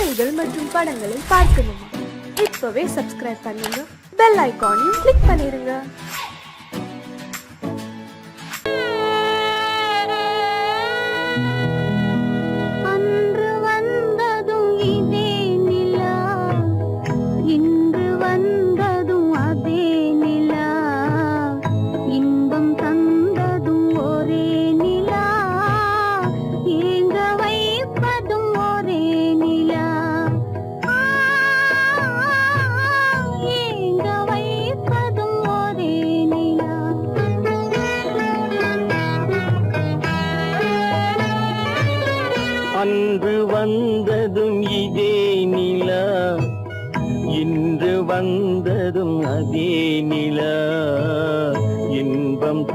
கதைகள் மற்றும் படங்களை பார்க்கணுமா? இப்பவே சப்ஸ்கிரைப் பண்ணுங்க, பெல் ஐகானையும் கிளிக் பண்ணிருங்க. அன்று வந்ததும் இதே நிலா, இன்று வந்ததும் அதே நிலா, இன்பம்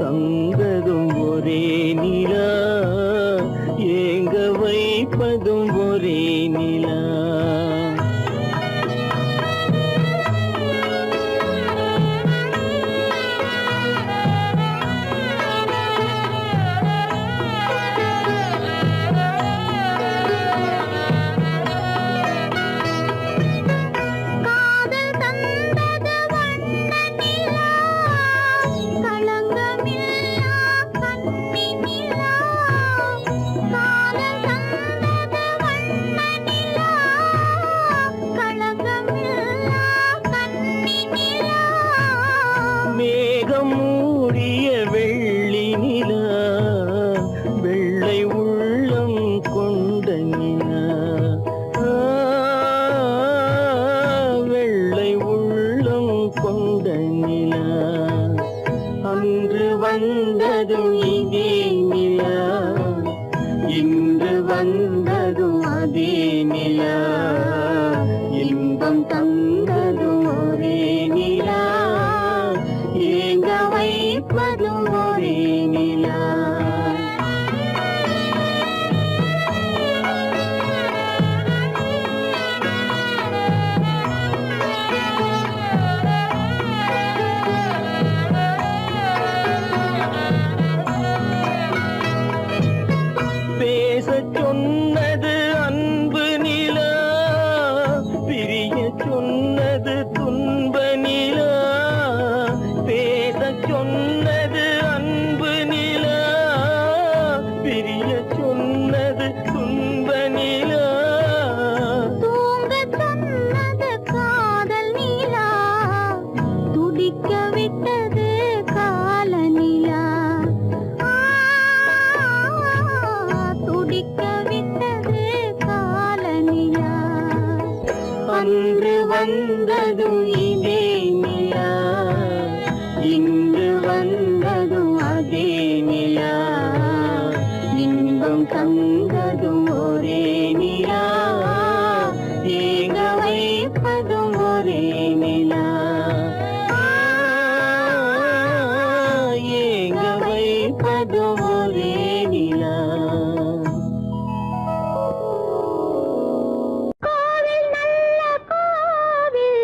தந்ததும் ஒரே நிலா, ஏங்க வைப்பதும் ஒரே நிலா. மேகம் மூடிய வெள்ளி நிலா, வெள்ளை உள்ளம் கொண்ட நிலா, வெள்ளை உள்ளம் கொண்ட நிலா. அன்று வந்ததும் இதே நிலா, இன்று வந்ததும் அதே நிலா, இன்பம் தந்ததும் ஒரே நிலா, ஏங்க வைப்பதும் ஒரே நிலா. பேசச் சொன்னது அன்பு நிலா, பிரிய சொன்னது துன்ப நிலா. பேசச் சொன்னது அன்பு நிலா, பிரிய சொன்னது துன்ப நிலா. தூங்கச் சொன்னது காதல் நிலா, துடிக்க விட்டது கால நிலா, துடிக்க விட்டது கால நிலா. அன்று வந்ததும் இதே நிலா, இன்று வந்ததும் அதே நிலா, இன்பம் தந்ததும் ஒரே நிலா, ஏங்க வைப்பதும் ஒரே நிலா, ஏங்க வைப்பதும் ஒரே நிலா. கோவில் நல்ல கோவில்,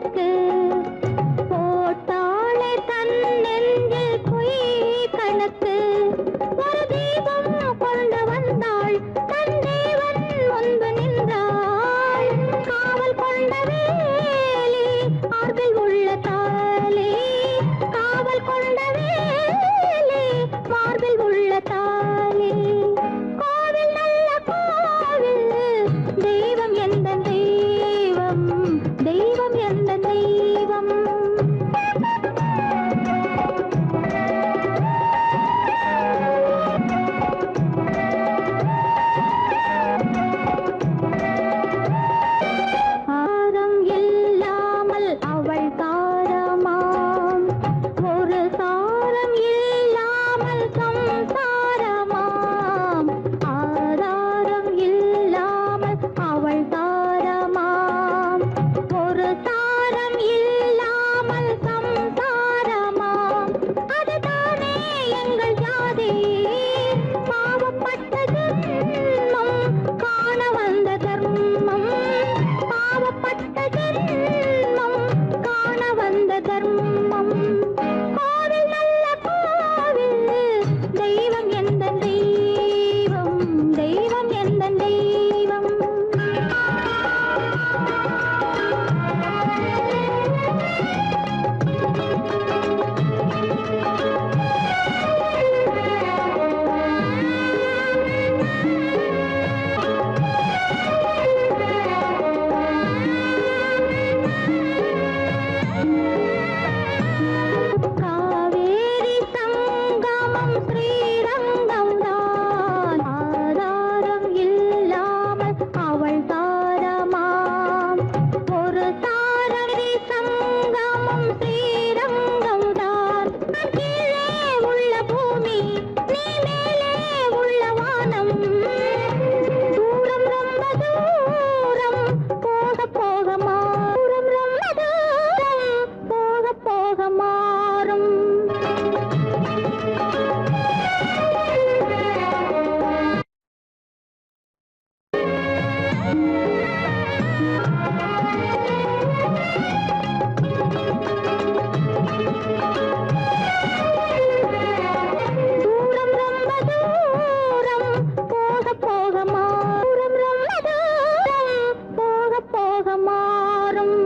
கணக்கு போட்டாளே தன் நெஞ்சில் பொய் கணக்கு ஒரு தீபம் கொண்டு வந்தாள் தன் தேவன் முன்பு நின்றாள் காவல் கொண்ட வேலி மார்பில் உள்ள தாலி காவல் கொண்ட வேலி மார்பில் உள்ள தாலி கோவில் நல்ல கோவில் தெய்வம் எந்த தெய்வம் தெய்வம் எந்த தெய்வம் ஆரம் இல்லாமல் அவள் தாரமாம் ஒரு சாரம் இல்லாமல் சம்சாரமாம் ஆதாரம் இல்லாமல் அவள் தாரமாம் ஒரு சாரம் இல்லாமல் சம்சாரமாம் அதுதானே எங்கள் ஜாதி பாவப்பட்ட ஜென்மம் காண வந்த தர்மம் பாவப்பட்ட ஜென்மம் காண வந்த தர்மம் கோவில் நல்ல கோவில் தெய்வம் எந்த தெய்வம் தெய்வம் எந்த தெய்வம் காவேரி சங்கமம் ஸ்ரீரங்கம் தான் ஆதாரம் இல்லாமல் அவள் தாரமாம் ஒரு தாரரி சங்கமம் ஸ்ரீரங்கம் தான் கீழே உள்ள பூமி நீ மேலே உள்ள வானம் தூரம் ரொம்ப தூரம் போக போக மாறும் ரொம்ப தூரம் போக போக மாறும் தூரம் ரொம்ப தூரம் போக போக மாறும் ரொம்ப தூரம் போக போக மாறும்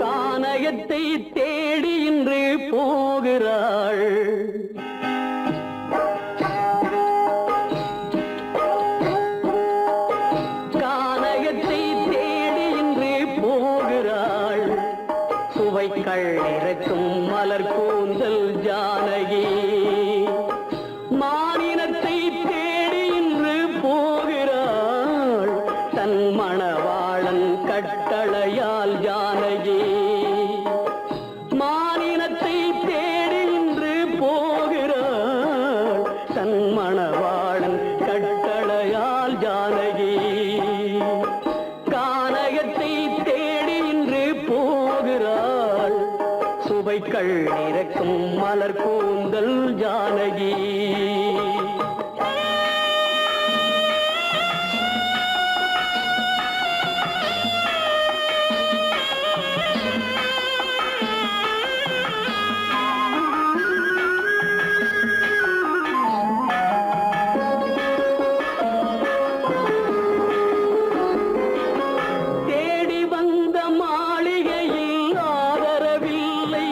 கானகத்தை தேடி இன்று போகிறாள் கானகத்தை தேடி இன்று போகிறாள் சுவைக்கள் இறக்கும் மலர் கூந்தல் ஜானகி மானினத்தை தேடி இன்று போகிறாள் தன் மணவாளன் கட்டளையால் ஜானகி மானினத்தை தேடி இன்று போகிறாள் தன் மணவாளன் கட்டளையால் ஜானகி கானகத்தை தேடி இன்று போகிறாள் சுவைக்கள் இறக்கும் மலர் கூந்தல் ஜானகி தேடி வந்த மாளிகையில் ஆதரவில்லை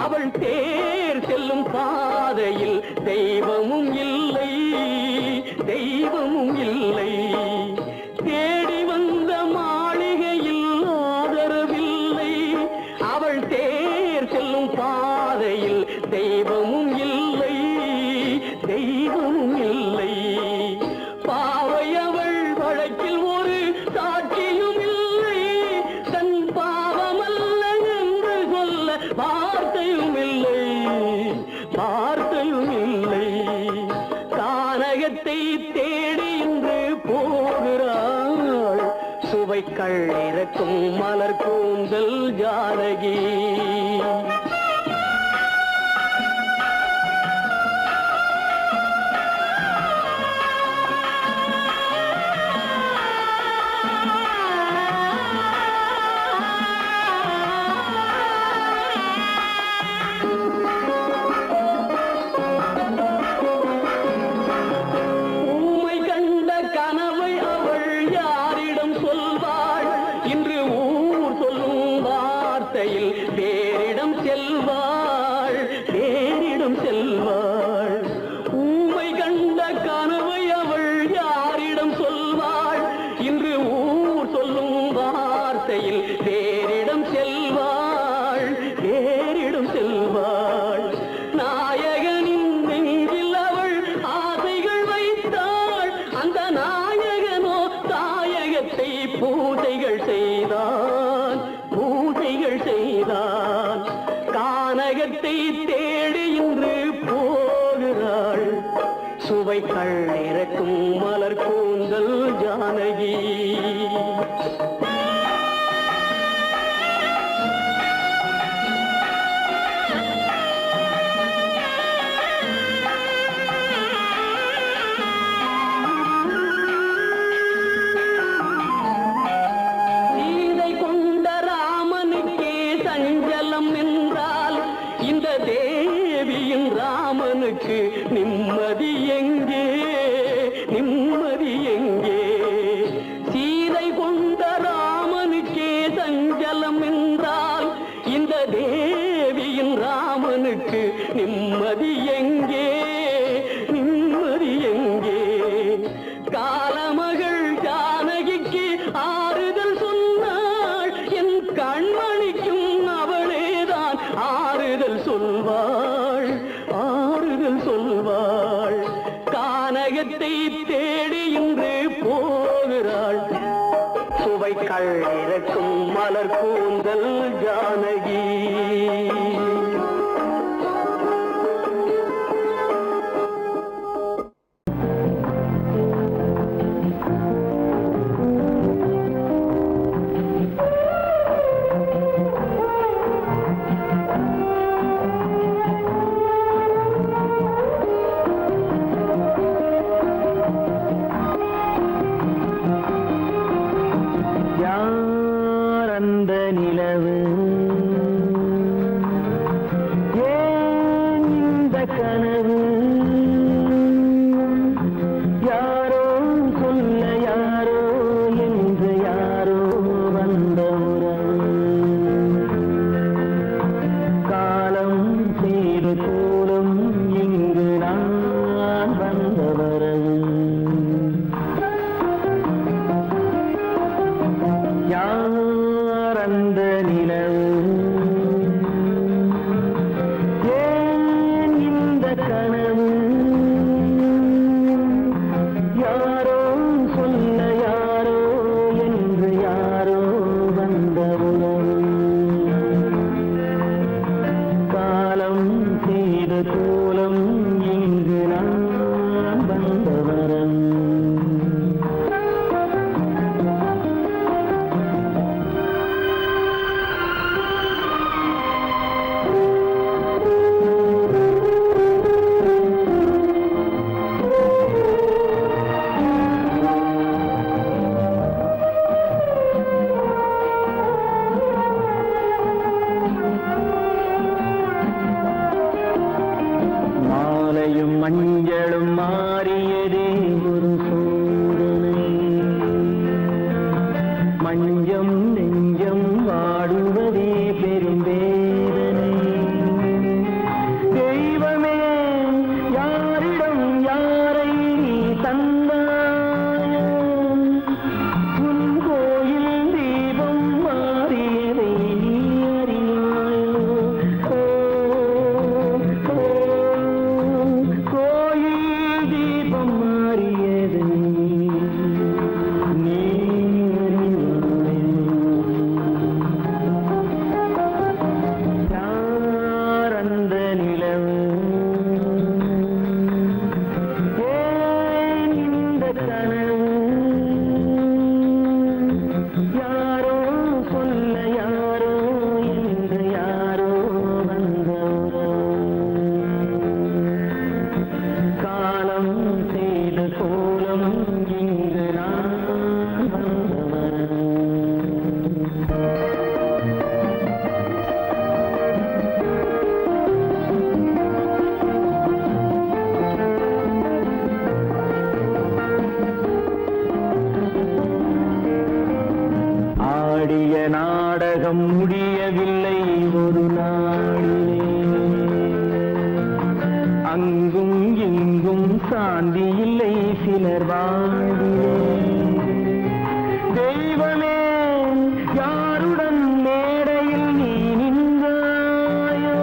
அவள் தேர் செல்லும் பாதையில் தெய்வம் சுவைக்கள் இறக்கும் மலர் கூந்தல் ஜானகி. வேறிடம் செல்வாள் ஊமை கண்ட கனவை அவள் யாரிடம் சொல்வாள்? இன்று ஊர் சொல்லும் வார்த்தையில் வேறிடம் செல்வாள். நாயகனின் நெஞ்சில் அவள் ஆசைகள் வைத்தாள். அந்த நாயகனோ தாயகத்தை பூஜைகள் செய்தான். கானகத்தை தேடி இன்று போகிறாள். சுவைக்கள் இறக்கும் மலர் கூந்தல் ஜானகி. இந்த தேவியின் ராமனுக்கு நிம்மதி எங்கே? சீதை கொண்ட ராமனுக்கே சஞ்சலம் என்றால் இந்த தேவியின் ராமனுக்கு நிம்மதி எங்கே? காலமகள் ஜானகிக்கு ஆறுதல் சொன்னாள். என் கண்மணிக்கும் அவளேதான் ஆறுதல் சொல்வாள். கானகத்தை தேடி இன்று போகிறாள். சுவைக்கள் இறக்கும் மலர் கூந்தல் ஜானகி. அந்த நிலவு ஏன் இந்த கனவு? யாரோ சொல்ல யாரோ என்று யாரோ வந்த உறவு. காலம் செய்த கோலம் இங்கு நான் வந்த வரவு. அந்த நிலவு ஏன் இந்த கனவு? யாரோ சொல்ல யாரோ என்று யாரோ வந்த உறவு. காலம் செய்த கோலம் இங்கு நான் வந்த வரவு. மஞ்சளும் மாறியதே ஒரு சோதனை. மஞ்சம் நெஞ்சம் வாடுவதே பெரும் வேதனை. தெய்வமே யாரிடம் யாரை தந்தாயோ? உன் கோயில் தீபம் மாறியதை நீ அறியாயோ? தீபம் மாறியது நீ அறிவாயோ? நாடகம் முடியவில்லை ஒரு நாளிலே. அங்கும் இங்கும் சாந்தி இல்லை சிலர் வாழ்விலே. தெய்வமே யாருடன் மேடையில் நீ நின்றாயோ,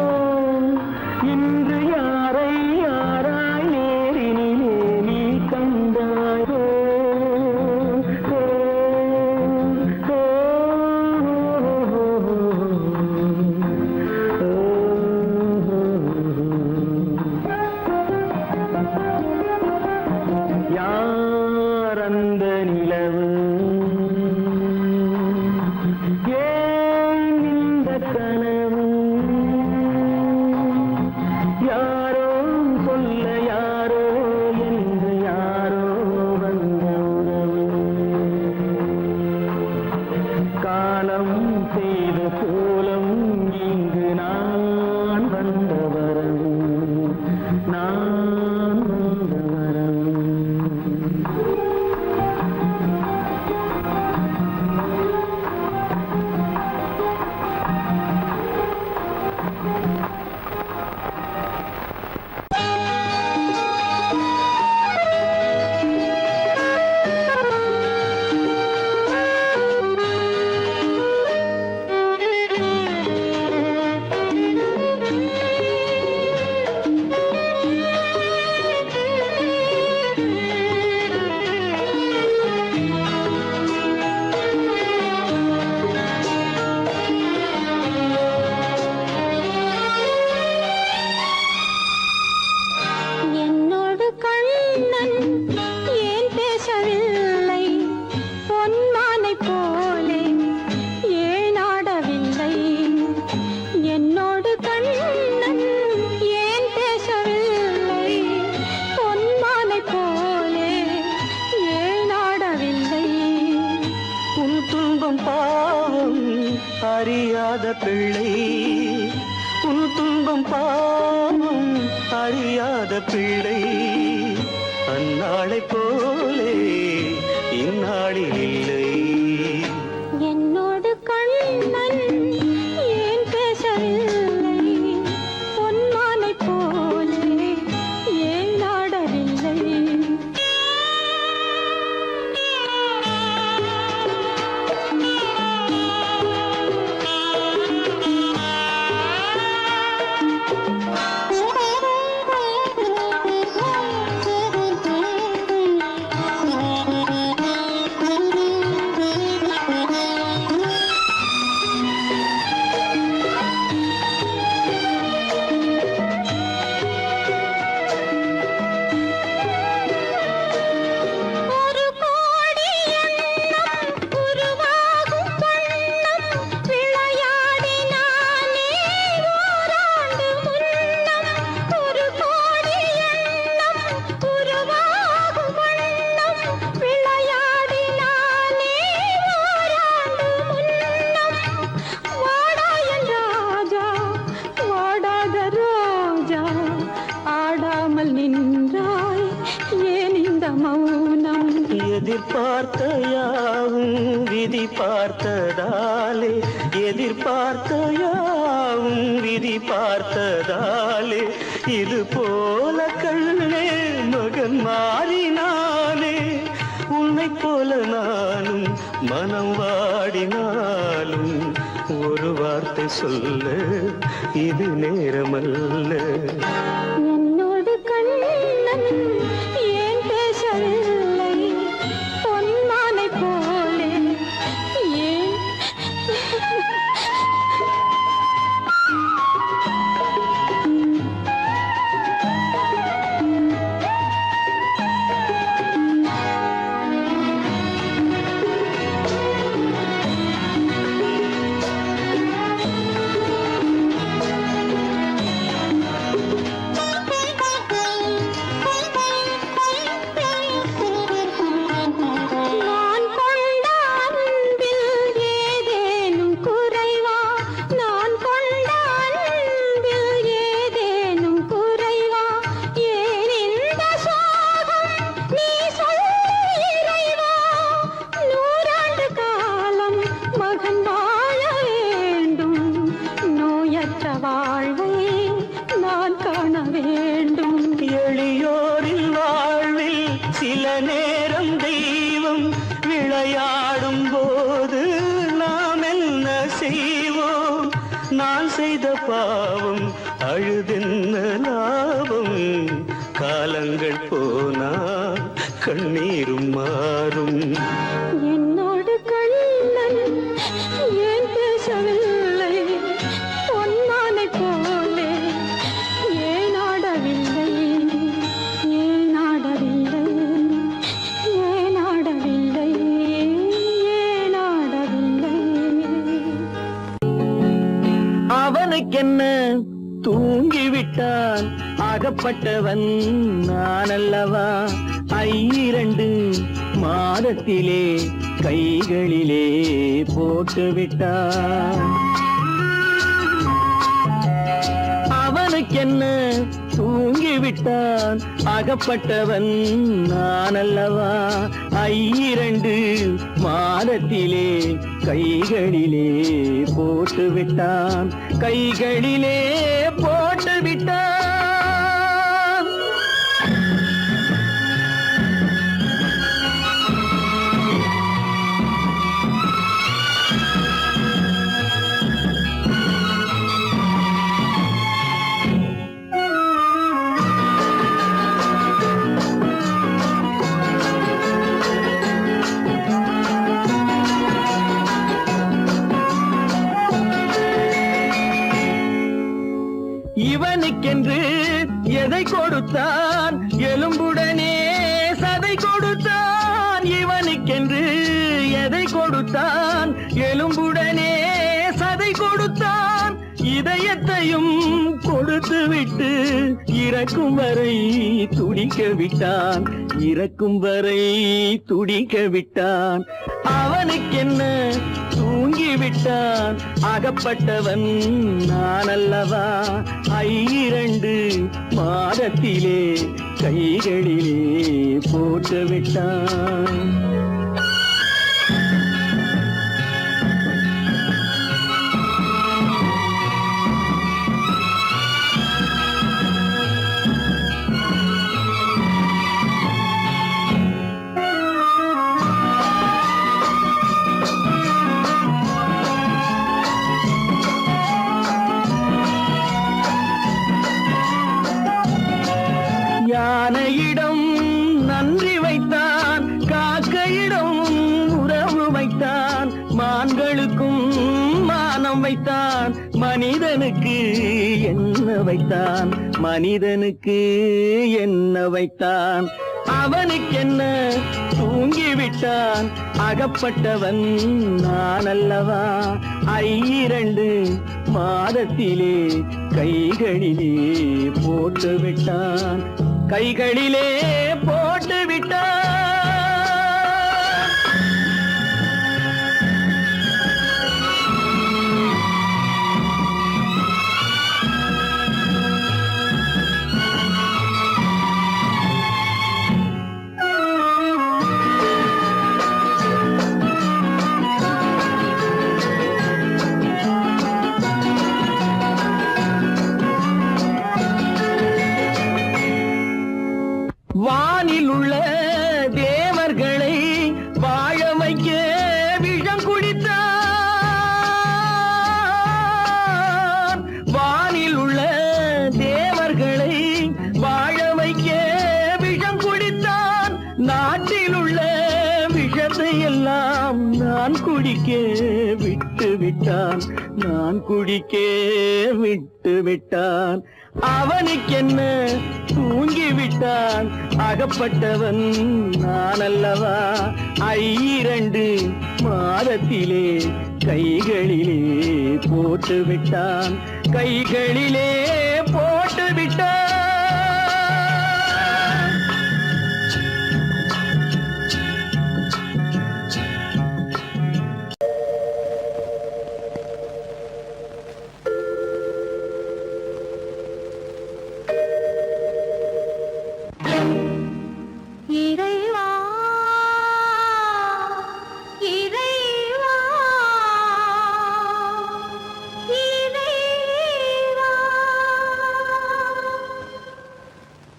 இன்று யாரை யாராய் நேரினிலே நீ கண்டாயோ. யார் அந்த நிலவு, ஏன் இந்த கனவு, யாரோ சொல்ல யாரோ என்று யாரோ வந்த உறவு. காலம் செய்த கோலம் இங்கு நான் வந்த வரவு, நான் வந்த வரவு. என்னோடு கண்ணன் ஏன் பேசவில்லை, பொன்மானை போலே ஏன் ஆடவில்லை. என்னோடு கண்ணன் ஏன் பேசவில்லை, பொன்மானை போலே ஏன் ஆடவில்லை. உன் துன்பம் பாவம் அறியாத பிள்ளை, உன் துன்பம் பாவம் அறியாத பிள்ளை. அந்நாளை போலே இந்நாளில் இல்லை. என்னோடு கண்ணன் ஏன் பேசவில்லை, பொன்மானை போலே ஏன் ஆடவில்லை. ஒரு கோடி எண்ணம் உருவாகும் வண்ணம் விளையாடினானே ஓராண்டு முன்னம். ஒரு கோடி எண்ணம் உருவாகும் வண்ணம் விளையாடினானே ஓராண்டு முன்னம். வாடா என் ராஜா, வாடாத ரோஜா, ஆடாமல் நின்றாய் ஏன் இந்த மௌனம். எதிர்பார்த்த யாவும் விதி பார்த்ததாலே, எதிர்பார்த்த யாவும் விதி பார்த்ததாலே, இது போல கண்ணே மகன் மாறினானே. உன்னை போல நானும் மனம் வாடினாலும் ஒரு வார்த்தை சொல்ல இது நேரமல்ல. என்னோடு கண்ணன் ஏன் பேசவில்லை, பொன்மானை போலே ஏன். நான் செய்த பாவம் அழுதென்ன லாபம் காலங்கள் போனா கண்ணீரும் மாறும் என்னோடு கண்ணன் ஏன் பேசவில்லை பொன்மானை போலே ஏன் ஆடவில்லை ஏன் ஆடவில்லை ஏன் ஆடவில்லை ஏன் ஆடவில்லை அவனுக்கென்ன தூங்கிவிட்டான் அகப்பட்டவன் நான் அல்லவா 2 மாதத்திலே கைகளிலே போட்டுவிட்டான் அவனுக்கென்ன தூங்கிவிட்டான் அகப்பட்டவன் நான் அல்லவா 2 மாதத்திலே கைகளிலே போட்டுவிட்டான் கைகளிலே போட்டுவிட்டான் இவனுக்கென்று எதை கொடுத்தான் எலும்புடனே சதை கொடுத்தான் இவனுக்கென்று எதை கொடுத்தான் எலும்புடனே சதை கொடுத்தான் இதயத்தையும் கொடுத்து விட்டு இறக்கும் வரை துடிக்க விட்டான் இறக்கும் வரை துடிக்க விட்டான் அவனுக்கென்ன தூங்கிவிட்டான் அகப்பட்டவன் நான் அல்லவா 2 மாதத்திலே கைகளிலே போட்டுவிட்டான் யானையிடம் நன்றி வைத்தான் காக்கையிடம் உறவு வைத்தான் மான்களுக்கும் மானம் வைத்தான் மனிதனுக்கு என்ன வைத்தான் மனிதனுக்கு என்ன வைத்தான் அவனுக்கென்ன தூங்கிவிட்டான் அகப்பட்டவன் நான் அல்லவா 2 மாதத்திலே கைகளிலே போட்டுவிட்டான் கைகளிலே போட்டுவிட்டான் வானில் உள்ள தேவர்களை வாழ வைக்க விஷம் குடித்தான் வானில் உள்ள தேவர்களை வாழ வைக்க விஷம் குடித்தான் நாட்டில் உள்ள விஷத்தை எல்லாம் நான் குடிக்க விட்டு விட்டான் நான் குடிக்க விட்டு விட்டான் அவனுக்கென்ன தூங்கிவிட்டான் அகப்பட்டவன் நான் அல்லவா 2 மாதத்திலே கைகளிலே போட்டுவிட்டான் கைகளிலே போட்டுவிட்டான் இறைவா இறைவா இறைவா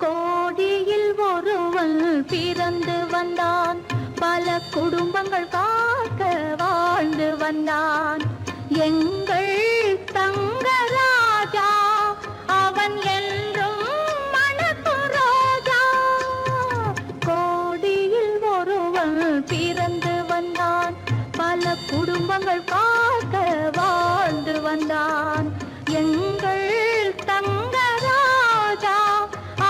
கோடியில் ஒருவன் பிறந்து வந்தான் பல குடும்பங்கள் காக்க வாழ்ந்து வந்தான் எங்கள் தங்கராஜா அவன் என்றும் மணக்கும் ரோஜா. கோடியில் ஒருவன் பிறந்து வந்தான், பல குடும்பங்கள் காக்க வாழ்ந்து வந்தான். எங்கள் தங்கராஜா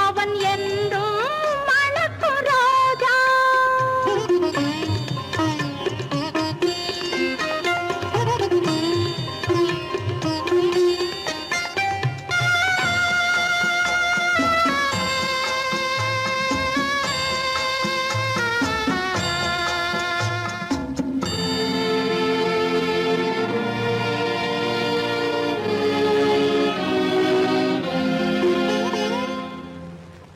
அவன் என்றும் மணக்கும் ரோஜா.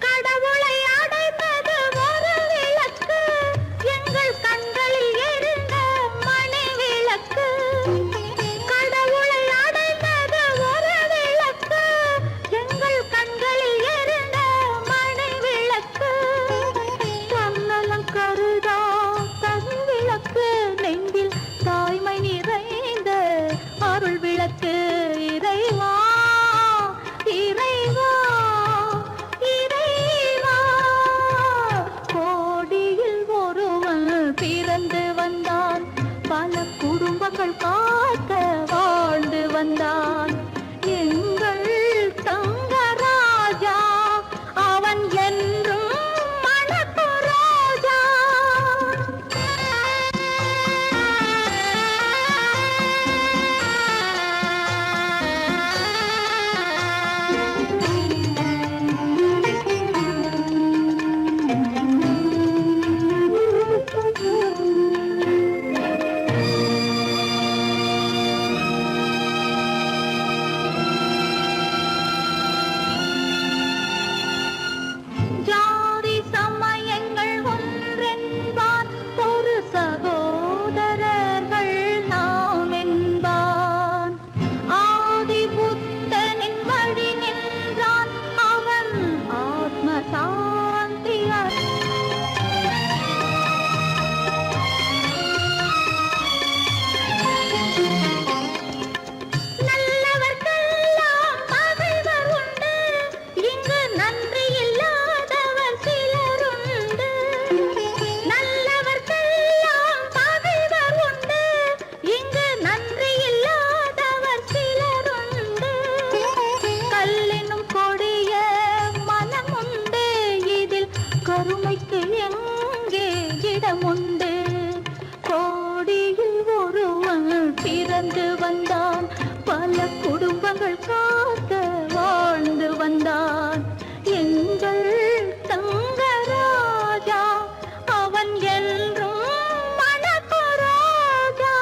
கடவுளை அடைந்தது ஒரு விளக்கு, எங்கள் கண்களில் எரிந்த மணி விளக்கு. கடவுளை அடைந்தது ஒரு விளக்கு, எங்கள் கண்களில் எரிந்த மணி விளக்கு. தன்னலம் கருதா தன் விளக்கு, நெஞ்சில் தாய்மை நிறைந்த அருள் விளக்கு. இறைவா இறைவா இறைவா, கோடியில் ஒருவன் பிறந்து வந்தான், பல குடும்பங்கள் காக்க வாழ்ந்து வந்தான். எங்கள் தங்கராஜா அவன் என்றும் மணக்கும் ரோஜா. ஜாதி சமயங்கள் ஒன்றென்பான், ஒரு சகோதரர்கள் நாம் என்பான். ஆதி புத்தனின் வழி நின்றான், அவன் ஆத்ம சாந்தி நல்லவர்க்கெல்லாம் பகைவர் உண்டு, இங்கு நன்றி இல்லாதவர் சிலருண்டு. நல்லவர்க்கெல்லாம் பகைவர் உண்டு, இங்கு நன்றி இல்லாதவர் சிலருண்டு. கல்லினும் கொடிய மனம் உண்டு, இதில் கருமைக்கு எங்கே இடமுண்டு. கோடியில் ஒருவன் பிறந்து வந்தான், பல குடும்பங்கள் காக்க வாழ்ந்து வந்தான். எங்கள் தங்கராஜா அவன் என்றும் மணக்கும் ரோஜா.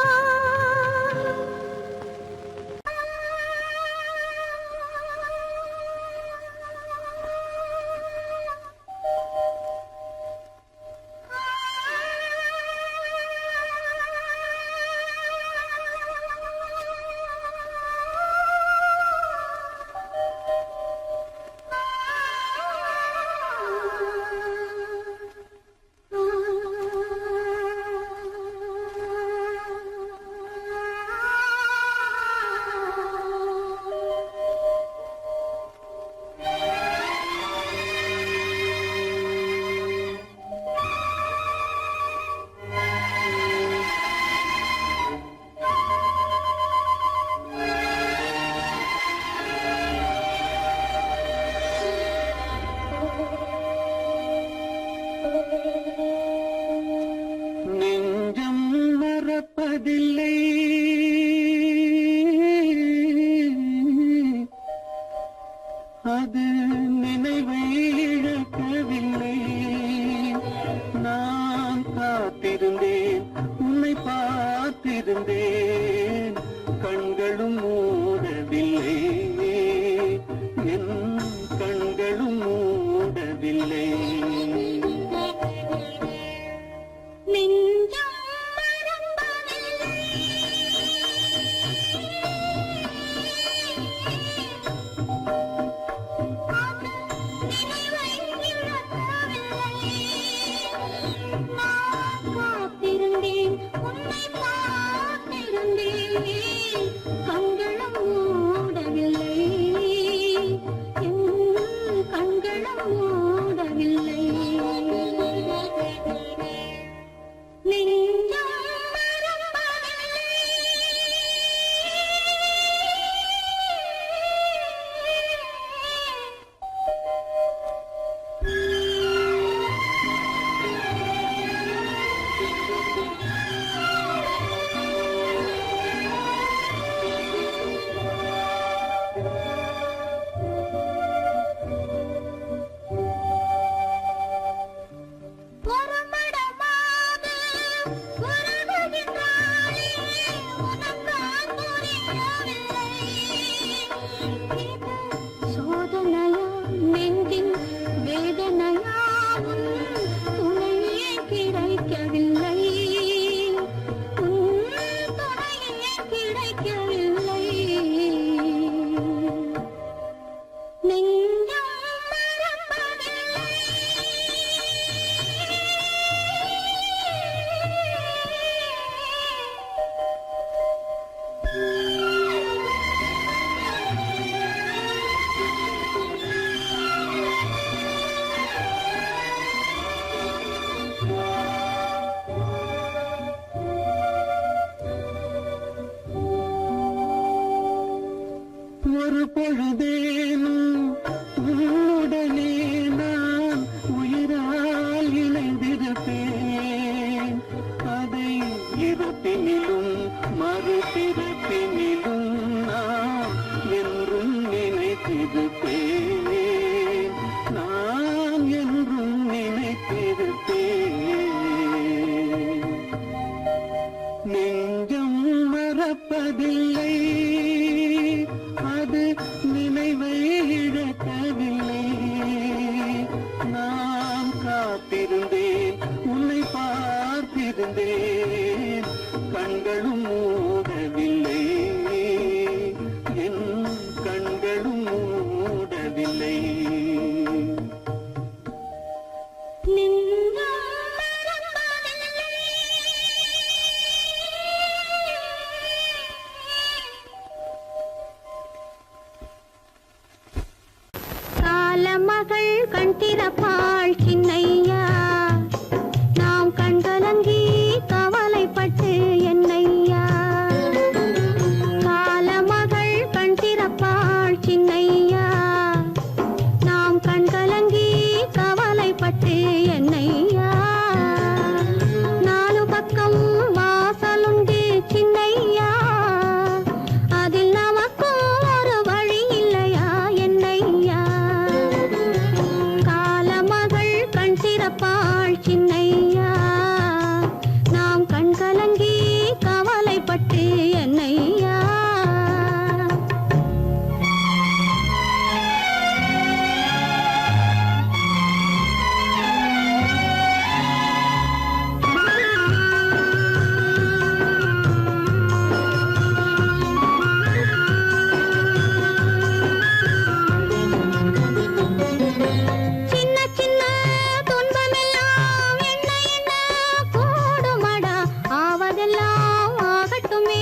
நெஞ்சம் மறப்பதில்லை, அது நினைவை இழக்கவில்லை. நான் காத்திருந்தேன், உன்னை பார்த்திருந்தேன், கண்களும் மூடவில்லை, என் கண்களும் மூடவில்லை. நெஞ்சம் மறப்பதில்லை, அது நினைவை இழக்கவில்லை. நான் காத்திருந்தேன், உன்னை பார்த்திருந்தேன், ஒரு பொழுதேனும் உன்னுடனே நான் உயிரால் இணைந்திருப்பேன். அதை இருப்பினிலும் மறுபிறப்பினிலும் நான் என்றும் நினைத்திருப்பேன். நான் என்றும் நினைத்திருப்பேன். நெஞ்சம் மறப்பதில்லை, அது நினைவை இழக்கவில்லை. நான் காத்திருந்தேன், உன்னை பார்த்திருந்தேன், கண்களும் மூடவில்லை, என் கண்களும் மூடவில்லை. காலமகள் கண் திறப்பாள் சின்னையா, நாம் கண்கலங்கி கவலைப்பட்டு என்னையா. காலமகள் கண் திறப்பாள் சின்னையா, நாம் கண்கலங்கி கவலைப்பட்டு என்னையா. நாலு பக்கம் வாசலுண்டு சின்னையா, அதில் நமக்கும் ஒரு வழி இல்லையா என்னையா. காலமகள் கண் திறப்பாள் சின்னையா, நாம் கண்கலங்கி கவலைப்பட்டு என்னையா. சின்ன சின்ன துன்பமெல்லாம் என்ன என்ன கூடுமடா, ஆவதெல்லாம் ஆகட்டுமே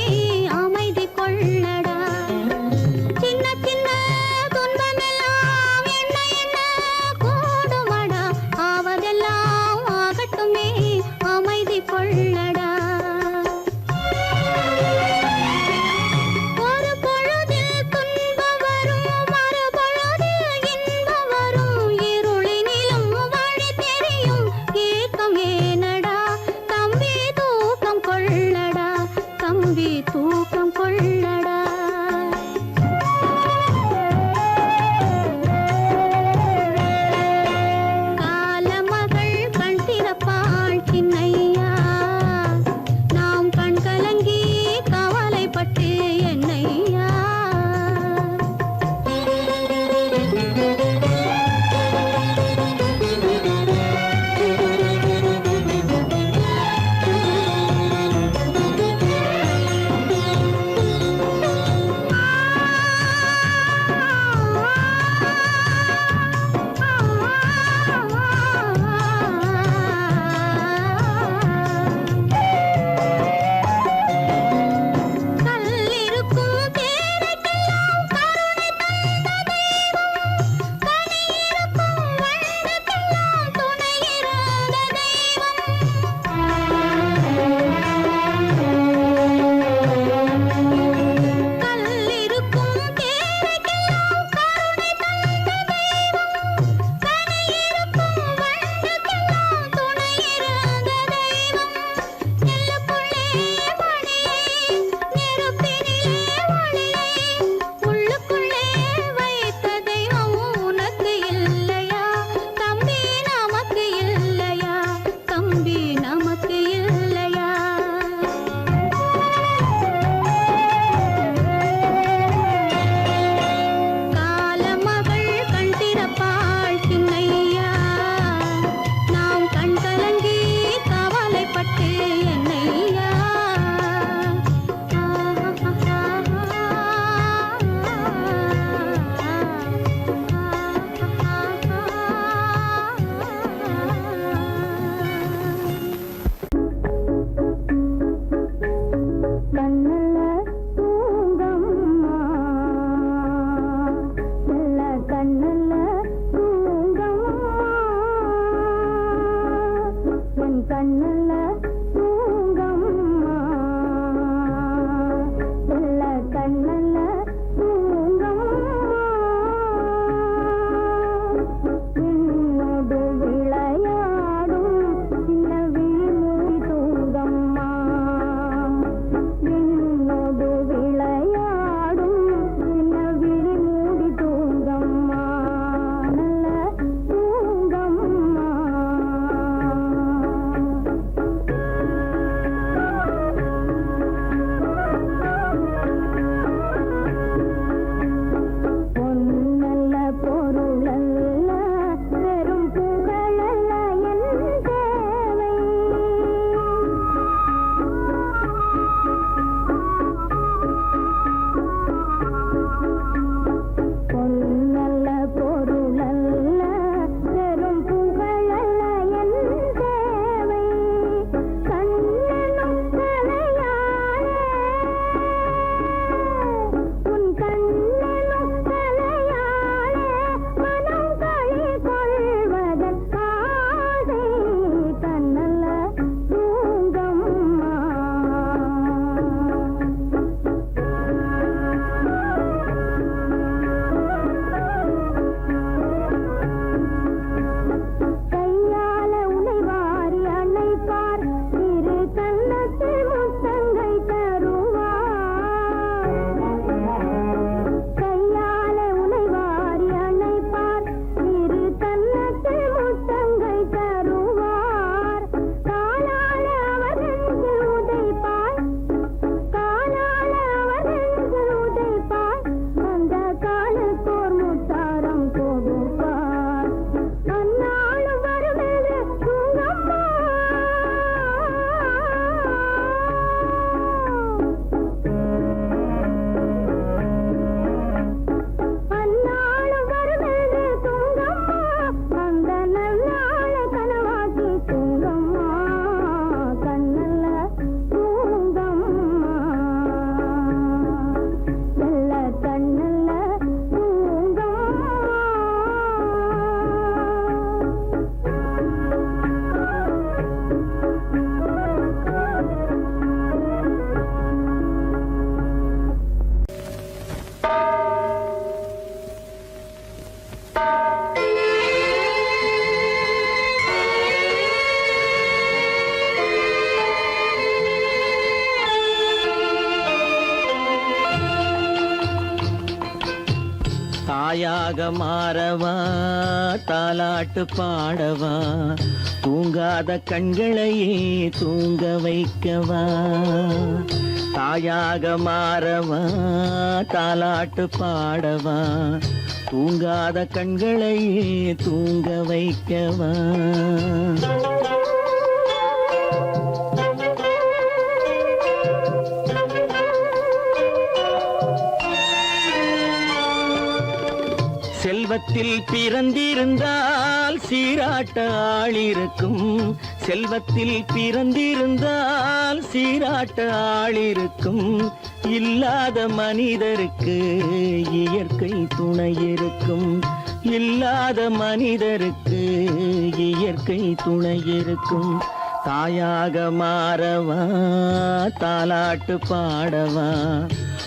தாயாக மாறவா தாலாட்டு பாடவா தூங்காத கண்களையே தூங்க வைக்கவா தாயாக மாறவா தாலாட்டு பாடவா தூங்காத கண்களையே தூங்க வைக்கவா செல்வத்தில் பிறந்திருந்தால் சீராட்ட ஆள் இருக்கும் செல்வத்தில் பிறந்திருந்தால் சீராட்ட ஆள் இருக்கும் இல்லாத மனிதருக்கு இயற்கை துணை இருக்கும் இல்லாத மனிதருக்கு இயற்கை துணை இருக்கும் தாயாக மாறவா தாலாட்டு பாடவா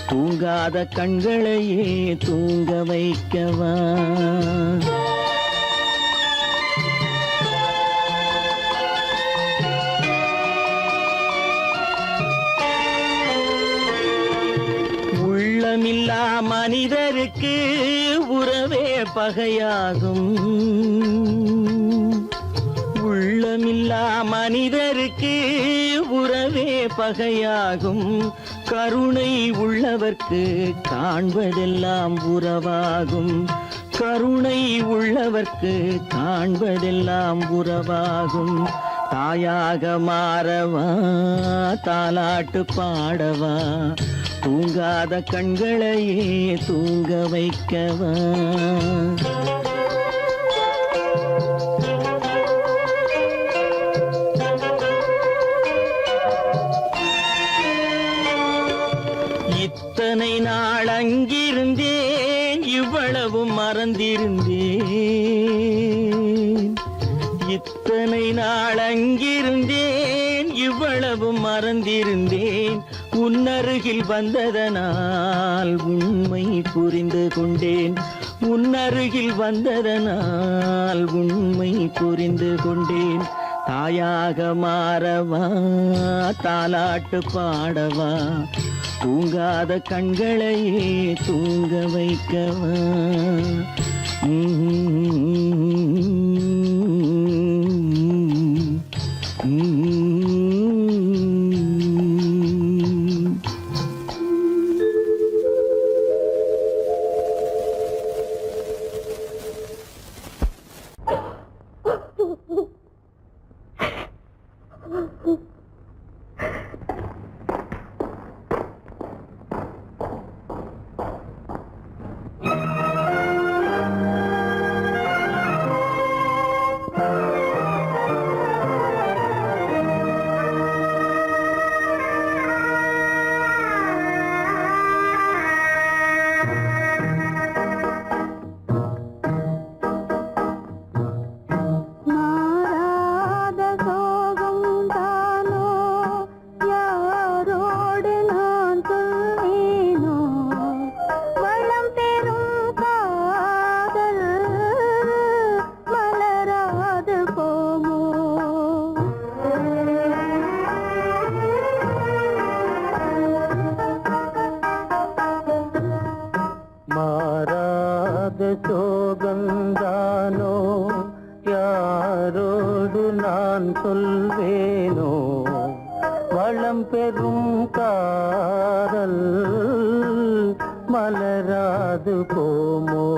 தூங்காத கண்களையே தூங்க வைக்கவா உள்ளமில்லா மனிதருக்கு உறவே பகையாகும் உள்ளமில்லா மனிதருக்கு உறவே பகையாகும் கருணை உள்ளவர்க்கு காண்பதெல்லாம் உறவாகும் கருணை உள்ளவர்க்கு காண்பதெல்லாம் உறவாகும் தாயாக மாறவா தாலாட்டு பாடவா தூங்காத கண்களையே தூங்க வைக்கவா இத்தனை நாள் அங்கிருந்தேன் இவ்வளவு மறந்திருந்தேன் இத்தனை நாள் அங்கிருந்தேன் இவ்வளவு மறந்திருந்தேன் உன்னருகில் வந்ததனால் உண்மை புரிந்து கொண்டேன் உன்னருகில் வந்ததனால் உண்மை புரிந்து கொண்டேன் தாயாக மாறவா தாலாட்டு பாடவா தூங்காத கண்களையே தூங்க வைக்கவா சோகந்தானோ யாரோடு நான் சொல்வேனோ வளம் பெறும் காதல் மலராது போமோ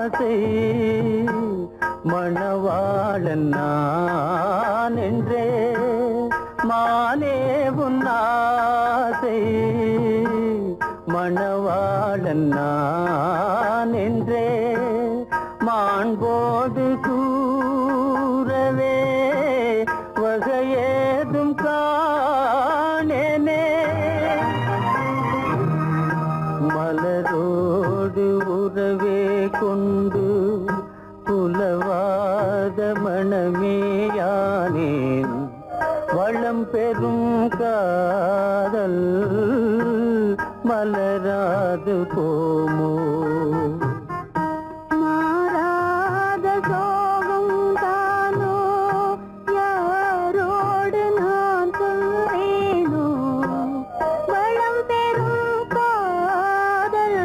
ஆசை மணவாளன் நான் என்றே மானே உன் ஆசை மணவாளன் நான் என்றே மாண்போது கூறவே வகையேதும் காணேனே மலரோடு உறவே கொண்டு புலவாத மணமேயானேன் வளம் பெறும் காதல் மலராது போமோ மாறாத சோகம் தானோ யாரோடு நான் சொல்வேனோ வளம் பெறும் காதல்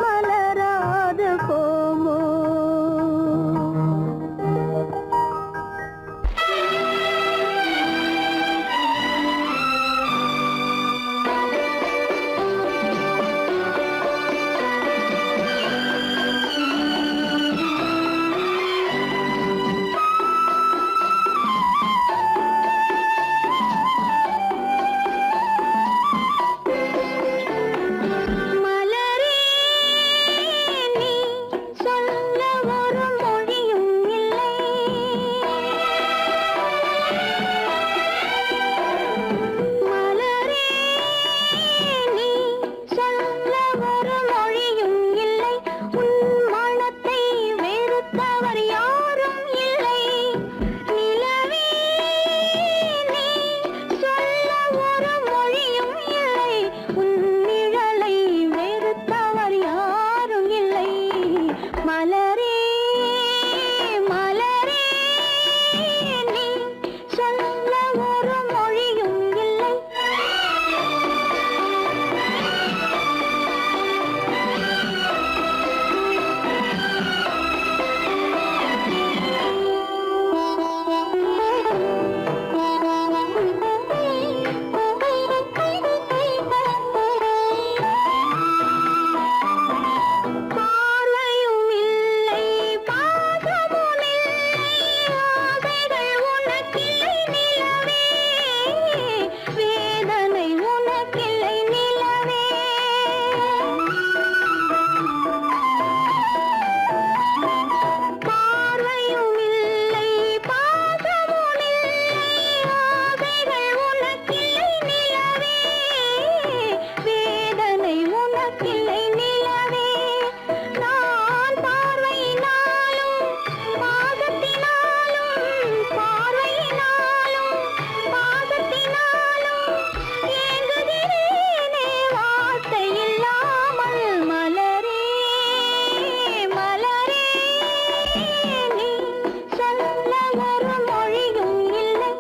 மலராது போமோ மலரே நீ சொல்ல ஒரு மொழியும் இல்லை மலரே நீ சொல்ல ஒரு மொழியும் இல்லை உன் மனத்தை வெறுத்தவர் யாரும் இல்லை நிலவே நீ சொல்ல ஒரு மொழியும் இல்லை உன் நிழலை வெறுத்தவர் யாரும் இல்லை மலரே மலரே நீ சொல்ல ஒரு மொழியும் இல்லை பார்வையும் இல்லை பாசமும் இல்லை ஆசைகள் உனக்கில்லை நிலவே வேதனை உனக்கில்லை நிலவே பார்வையும் இல்லை பாசமும் இல்லை ஆசைகள் உனக்கில்லை நிலவே வேதனை உனக்கில்லை நிலவே நான் பார்வையினாலும் பாசத்தினாலும் பார்வையினாலும் பாசத்தினாலும் ஏங்குகிறேனே வார்த்தை இல்லாமல் மலரே மலரே நீ சொல்ல ஒரு மொழியும் இல்லை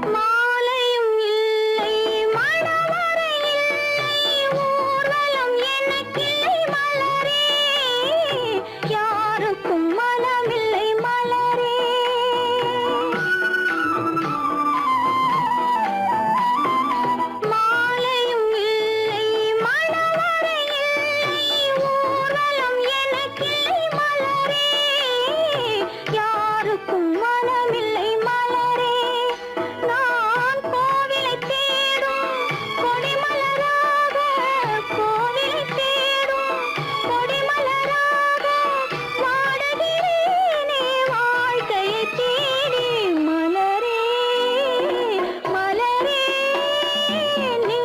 மாலையும் இல்லை மணவறை இல்லை ஊர்வலம் எனக்கில்லை மலரே யாருக்கும் மனமில்லை மலரே மாலையும் இல்லை மணவறை இல்லை ஊர்வலம் எனக்கில்லை மலரே யாருக்கும் மனமில்லை மலரே நான் கோவிலை தேடும் கொடிமலராக கோவிலை தேடும் கொடிமலராக வாடுகிறேனே வாழ்க்கையை தேடி மலரே மலரே நீ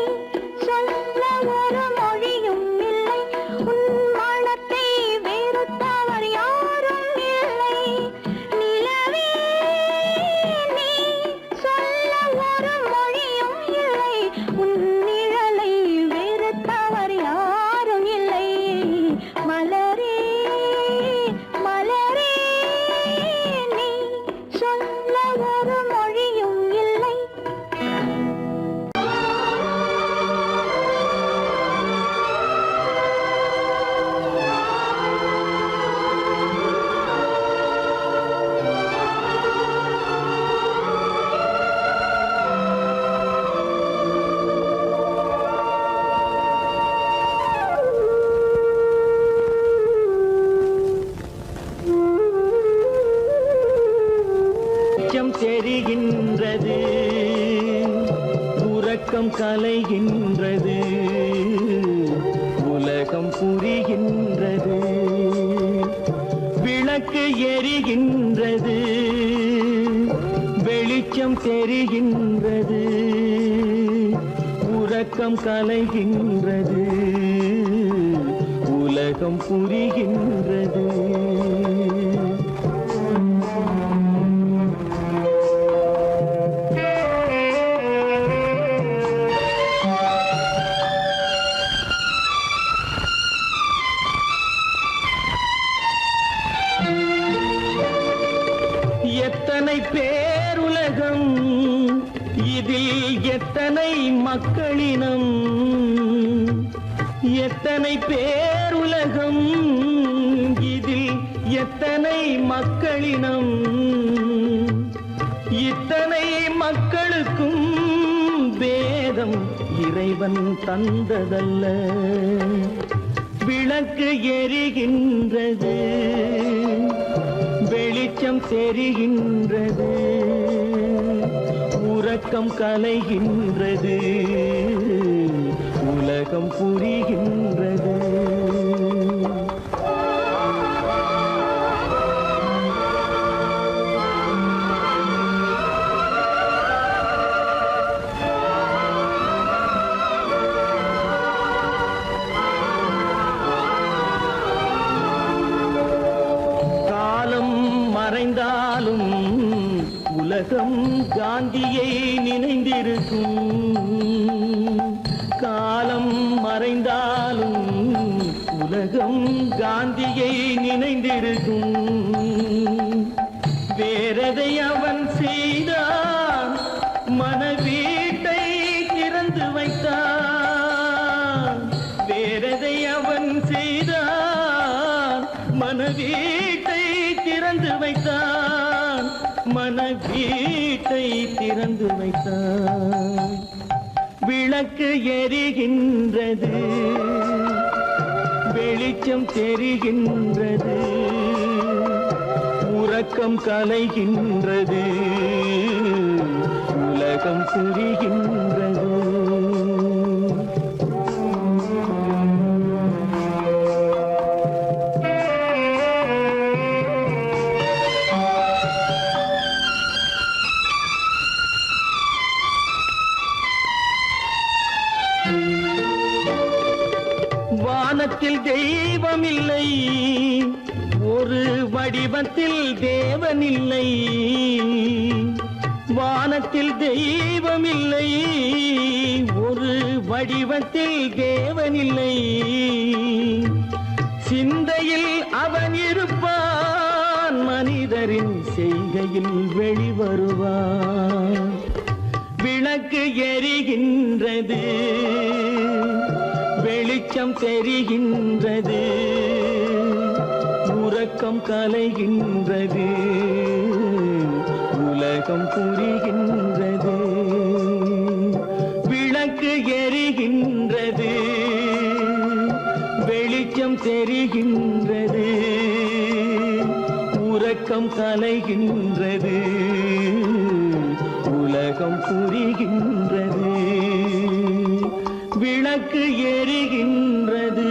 சொல்ல ஒரு மொழியும் இல்லை உன் மனத்தை வெறுத்தவர் யாரும் இல்லை நிலவே நீ சொல்ல ஒரு மொழியும் இல்லை உன் நிழலை வெறுத்தவர் யாரும் இல்லை மலரே மலரே நீ சொல்ல ஒரு மொழியும் இல்லை தெரிகின்றது, உறக்கம் கலைகின்றது, உலகம் புரிகின்றது. எத்தனை பேருலகம், இதில் எத்தனை மக்களினம், எத்தனை பேருலகம், இதில் எத்தனை மக்களினம், இத்தனை மக்களுக்கும் வேதம் இறைவன் தந்ததல்ல. விளக்கு எரிகின்றது, வெளிச்சம் தெரிகின்றது, உறக்கம் கலைகின்றது, உலகம் புரிகின்றது. மறைந்தாலும் உலகம் காந்தியை நினைந்திருக்கும், காலம் மறைந்தாலும் உலகம் காந்தியை நினைந்திருக்கும். வேறதை அவன் செய்தான், மனவீட்டை திறந்து வைத்தான். வேறதை அவன் செய்தான், மனவீட்டை திறந்து வைத்தான், மனவீட்டை திறந்து வைத்தான். விளக்கு எரிகின்றது, வெளிச்சம் தெரிகின்றது, உறக்கம் கலைகின்றது, உலகம் புரிகின்றது. வானத்தில் தெய்வமில்லை, ஒரு வடிவத்தில் தேவனில்லை. வானத்தில் தெய்வமில்லை, ஒரு வடிவத்தில் தேவனில்லை. சிந்தையில் அவன் இருப்பான், மனிதரின் செய்கையில் வெளிவருவான். விளக்கு எரிகின்றது, வெளிச்சம் தெரிகின்றது, உறக்கம் கலைகின்றது, உலகம் புரிகின்றது. விளக்கு எரிகின்றது, வெளிச்சம் தெரிகின்றது, உறக்கம் கலைகின்றது, உலகம் புரிகின்றது. விளக்கு எரிகின்றது.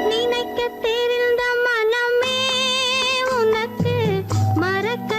நினைக்க தெரிந்த மனமே உனக்கு மறக்க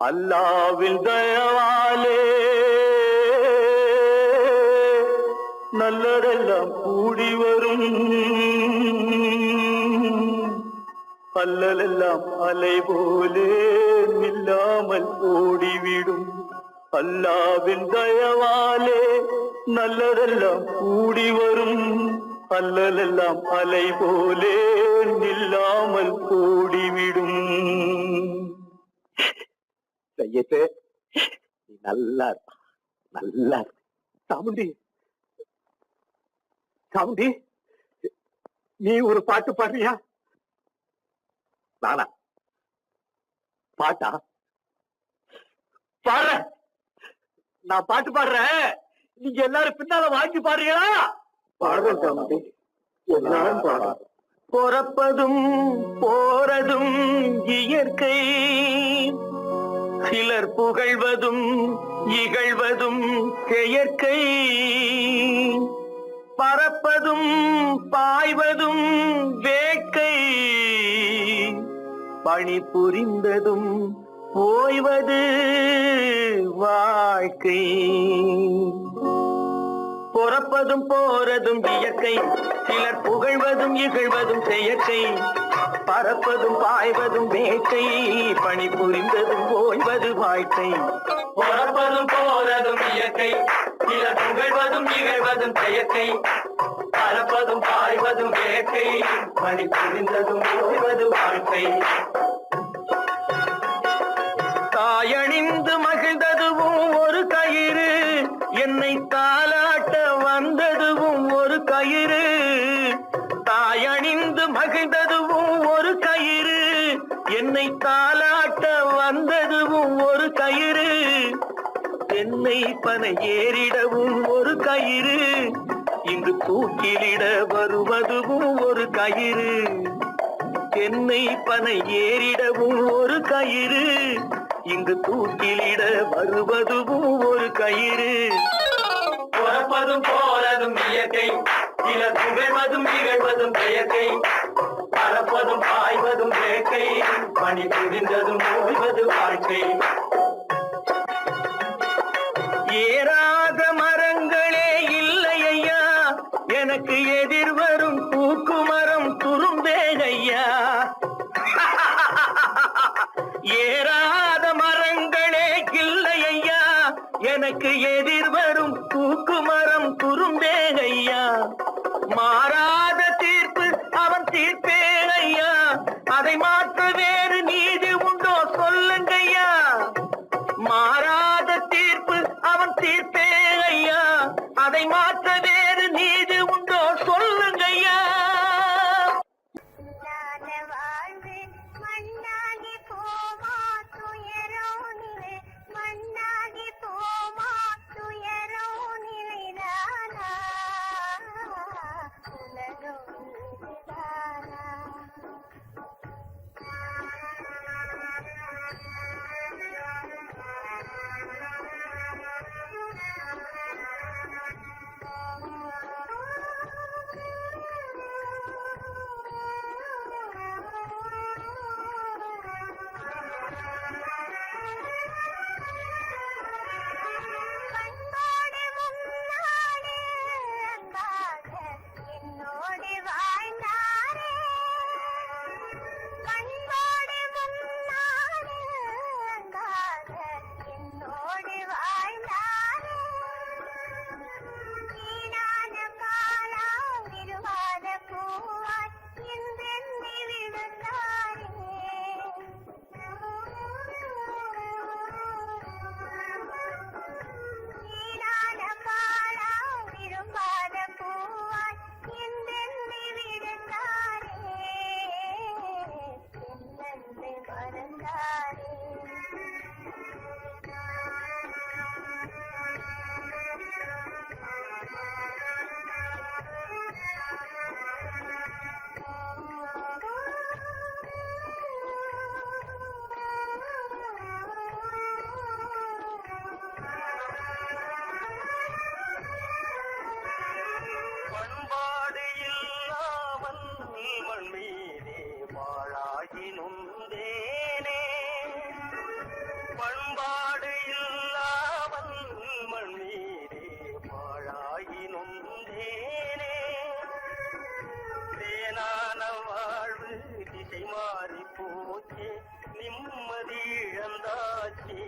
அல்லாவின் தயவாலே நல்லதெல்லாம் கூடி வரும், அல்லலெல்லாம் அலை போலே நில்லாமல் ஓடிவிடும். அல்லாவின் தயவாலே நல்லதெல்லாம் கூடி வரும், அல்லலெல்லாம் அலை போலே நில்லாமல் ஓடிவிடும். செய்யட்டு நீ நல்லா நல்லா சாமுண்டி சாமுண்டி, நீ ஒரு பாட்டு பாடுறியா? நானா பாட்டா பாடுறேன், நான் பாட்டு பாடுறேன், நீங்க எல்லாரும் பின்னால வாங்கி பாடுறீங்களா? பாடுறேன் சாமுண்டி, எல்லாரும் பாடுற. பிறப்பதும் போறதும் இயற்கை, சிலர் புகழ்வதும் இகழ்வதும் செயற்கை. பறப்பதும் பாய்வதும் வேட்கை, பணி புரிந்ததும் ஓய்வது வாழ்க்கை. பிறப்பதும் போறதும் இயற்கை, சிலர் புகழ்வதும் இகழ்வதும் செயற்கை. பறப்பதும் பாய்வதும் வேட்கை, பணி புரிந்ததும் ஓய்வது வாழ்க்கை. பிறப்பதும் போறதும் இயற்கை, சிலர் புகழ்வதும் இகழ்வதும் செயற்கை. பறப்பதும் பாய்வதும் வேட்கை, பணி புரிந்ததும் ஓய்வது வாழ்க்கை. தாயணிந்து மகிழ்ந்ததுவும் ஒரு கயிறு, என்னை தாலாட்ட வந்ததுவும் ஒரு கயிறு. தாயணிந்து மகிழ்ந்ததுவும் ஒரு கயிறு, என்னை தாலாட்ட வந்ததுவும் ஒரு கயிறு. என்னை பனை ஏறிடவும் ஒரு கயிறு, இங்கு தூக்கிலிட வருவதுவும் ஒரு கயிறு. என்னை பனை ஏறிடவும் ஒரு கயிறு, இங்கு தூக்கிலிட வருவதுவும் ஒரு கயிறு. பிறப்பதும் போறதும் இயற்கை, சிலர் புகழ்வதும் இகழ்வதும் செயற்கை. பறப்பதும் பாய்வதும் வேட்கை, பணி புரிந்ததும் ஓய்வது வாழ்க்கை. ஏறாத மரங்களே இல்லை ஐயா, எனக்கு எதிர் வரும் பூக்கு மரம் துரும்பேகையா. ஏறாத மரங்களே இல்லை ஐயா, எனக்கு எதிர் வரும் பூக்கு மரம் துரும்பேகையா. மாறாத தீர்ப்பு அவன் தீர்ப்பே ஐயா, அதை மாற்ற வேறு நீதி உண்டோ சொல்லுங்கய்யா. மாறாத தீர்ப்பு அவன் தீர்ப்பே ஐயா, அதை மாற்ற வேறு நீதி உண்டோ சொல்லுங்கய்யா. வாழ்வு மண்ணாகி போமா துயரோ நிலை, மண்ணாகி போமா துயரோ நிலைதானா, உலகம் இதுதானா. நிம்மதி இழந்தாச்சு.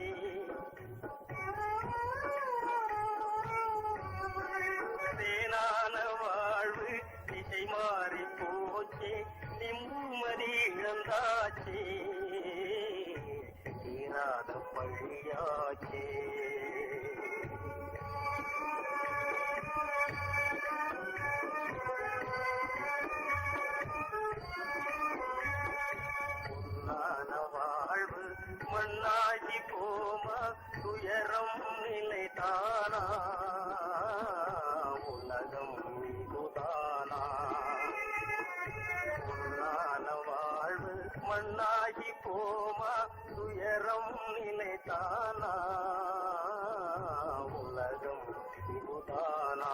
தேனான வாழ்வு திசை மாறி போச்சு, நிம்மதி இழந்தாச்சு, தீராத பழியாச்சே. வாழ்வு மண்ணாகி போமா, துயரம் நிலைதானா, உலகம் இதுதானா. பொன்னான வாழ்வு மண்ணாகி போமா, துயரம் நிலைதானா, உலகம் இதுதானா.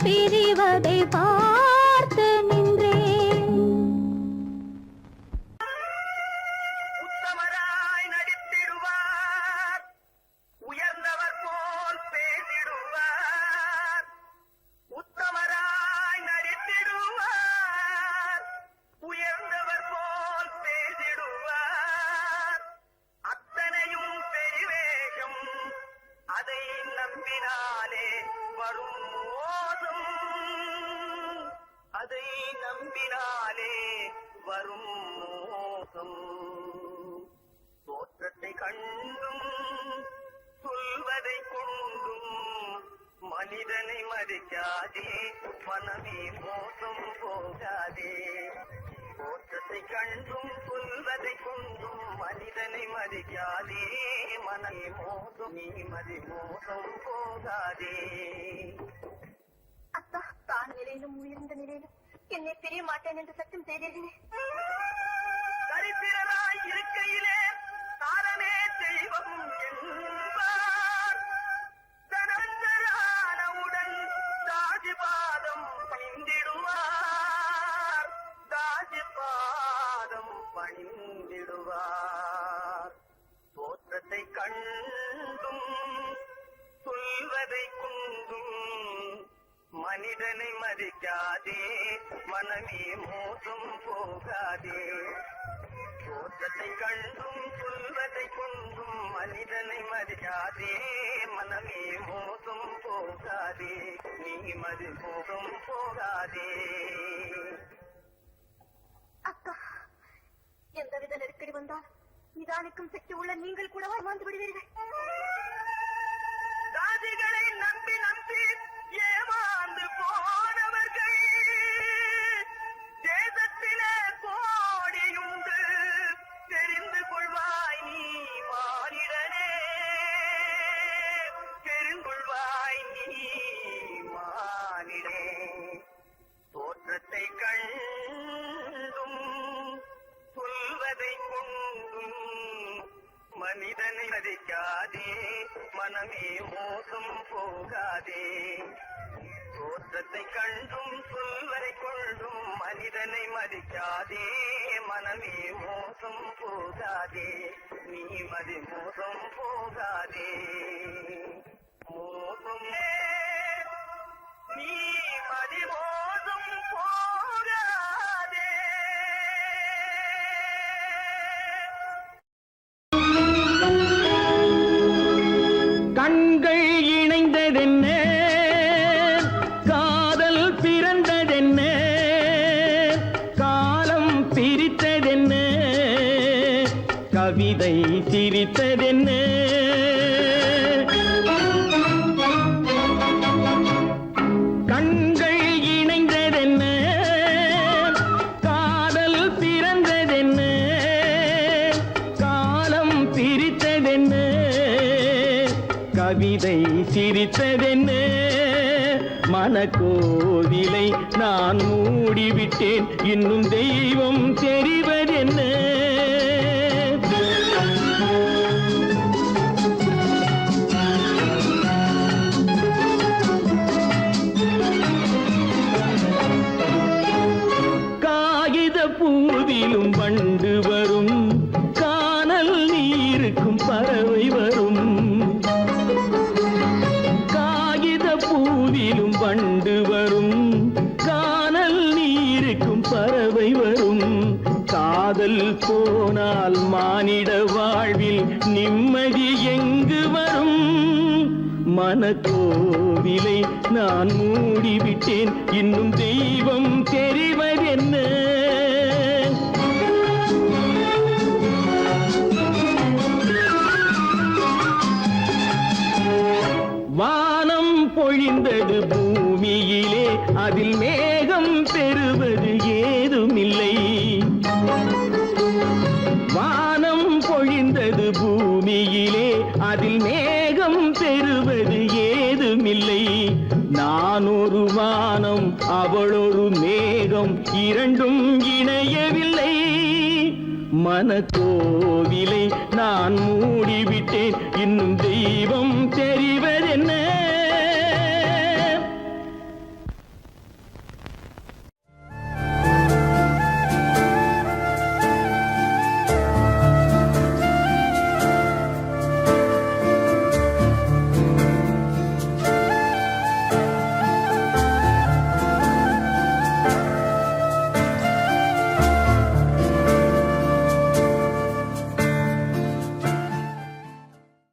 பிரிவதை பார்த்து நின்றேன். உத்தமராய் நடித்திடுவார், உயர்ந்தவர் போல் பேசிடுவார். உத்தமராய் நடித்திடுவார், உயர்ந்தவர் போல் பேசிடுவார். அத்தனையும் பெருவேஷம், அதை நம்பினாலே வரும் மோசம். பின்னாலே வரும் மோசம். தோற்றத்தை கண்டும் சொல்வதை கொண்டும் மனிதனை மதிக்காதே, மனமே மோசம் போகாதே. தோற்றத்தை கண்டும் சொல்வதை கொண்டும் மனிதனை மதிக்காதே, மனமே மோசம், நீ மோசம் போகாதே. அத்தா, தான் நிலையிலும் உயர்ந்த நிலையிலும் என்னை தெரிய மாட்டேன் என்று சத்தம் செய்தேனே. தரித்திரராய் இருக்கையிலே தாரமே தெய்வம் என்பார். தனந்தரானவுடன் தாஜிபாதம் பணிந்திடுவார், தாஜிபாதம் பணிந்திடுவார். தோற்றத்தை கண்டும் சொல்வதை கொண்டும் மனிதனை மதிக்காதே, மனமே மோசம் போகாதே. தோற்றத்தை கண்டும் சொல்வதை கொண்டும் மனிதனை மதிக்காதே, மனமே மோசம் போகாதே, நீ மோசம் போகாதே. அக்கா, எந்தவித நெருக்கடி வந்தால் நிதானிக்கும் சக்தி உள்ள நீங்கள் கூட ஏமாந்து விடுவீர்கள். தாதிகளை நம்பி நம்பி ஏமாந்து போனவர்கள் தேசத்திலே கோடியுண்டு, தெரிந்து கொள்வாய் நீ மானிடனே, தெரிந்து கொள்வாய் நீ மானிடே. தோற்றத்தை கண்டும் சொல்வதை கொண்டும் மனிதனை மதிக்காதே, மனமே மோசம் போகாதே. தோற்றத்தை கண்டும் சொல்வதை கொண்டும் மனிதனை மதிக்காதே, மனமே மோசம் போகாதே, நீ மோசம் போகாதே. மோசம் நீ மோசம் போகாதே. கண்கள் இணைந்ததென்ன, காதல் பிறந்ததென்ன, காலம் பிரித்ததென்ன, கவிதை சிரித்ததென்ன. கண்கள் இணைந்ததென்ன, காதல் பிறந்ததென்ன, காலம் பிரித்ததென்ன, கவிதை சிரித்ததென்ன. மனக்கோவிலை நான் மூடிவிட்டேன், இன்னும் தெய்வம் தெரிவதென்ன. காகித பூவிலும் வண்டு வரும், கானல் நீருக்கும் பறவை வரும். காகித பூவிலும் வண்டு வரும், கானல் நீருக்கும் பறவை வரும். காதல் போனால் மானிட வாழ்வில் நிம்மதி எங்கு வரும்? மனக்கோவிலை நான் மூடிவிட்டேன், இன்னும் தெய்வம் தெரிவதென்ன. வானம் பொழிந்தது பூமியிலே, அதில் மேகம் பெறுவது ஏதுமில்லை. வானம் பொழிந்தது பூமியிலே, அதில் மேகம் பெறுவது ஏதுமில்லை. நான் ஒரு வானம், அவளொரு மேகம், இரண்டும் இணையவில்லை. மனக்கோவிலை நான் மூடிவிட்டேன், இன்னும் தெய்வம்